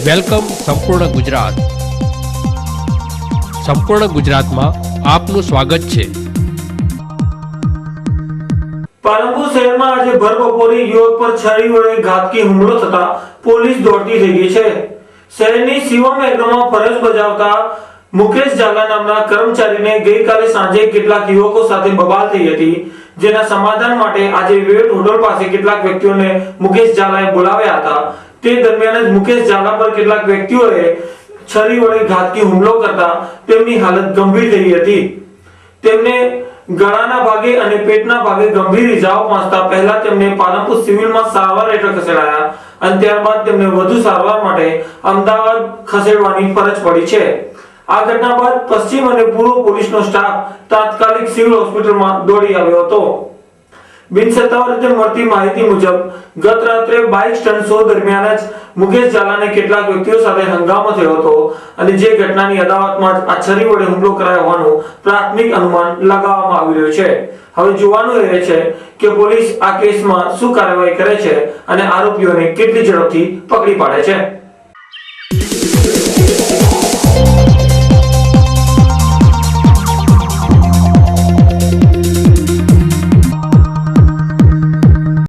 Welcome સંપૂર્ણ ગુજરાત. સંપૂર્ણ ગુજરાતમાં આપનું સ્વાગત છે. પાલનપુર શહેરમાં આજે ભર બપોરે યુવક પર છરી વડે ઘાતકી હુમલો થતા પોલીસ દોડતી થઈ ગઈ છે. શહેરની શિવમ એગ્રોમાં ફરજ બજાવતા મુકેશ ઝાલા નામના કર્મચારીને ગઈકાલે સાંજે કેટલાક યુવકો સાથે બબાલ થઈ હતી, જેના સમાધાન માટે આજે વિવેક હોટલ પાસે કેટલાક વ્યક્તિઓને મુકેશ ઝાલાએ બોલાવ્યા હતા. તે દરમિયાન જ મુકેશ ઝાલા પર કેટલાક વ્યક્તિઓએ છરી વડે ઘાતકી હુમલો કરતા તેમની હાલત ગંભીર થઈ હતી. તેમને ગળાના ભાગે અને પેટના ભાગે ગંભીર ઇજાઓ પહોંચતા પહેલા તેમને પાલનપુર સિવિલમાં સારવાર હેઠળ ખસેડાયા અને ત્યારબાદ તેમને વધુ સારવાર માટે અમદાવાદ ખસેડવાની ફરજ પડી છે. આ ઘટના બાદ પશ્ચિમ અને પૂર્વ પોલીસનો સ્ટાફ તાત્કાલિક સિવિલ હોસ્પિટલમાં દોડી આવ્યો હતો. બિનસત્તાવાર રીતે મળતી માહિતી મુજબ ગત રાત્રે બાઇક સ્ટન્ટ શો દરમિયાન જ મુકેશ ઝાલાને કેટલાક વ્યક્તિઓ સાથે હંગામો થયો હતો અને જે ઘટનાની અદાવતમાં જ આ છરી વડે હુમલો કરાયો હોવાનું પ્રાથમિક અનુમાન લગાવવામાં આવી રહ્યું છે. હવે જોવાનું એ છે કે પોલીસ આ કેસમાં શું કાર્યવાહી કરે છે અને આરોપીઓને કેટલી ઝડપથી પકડી પાડે છે.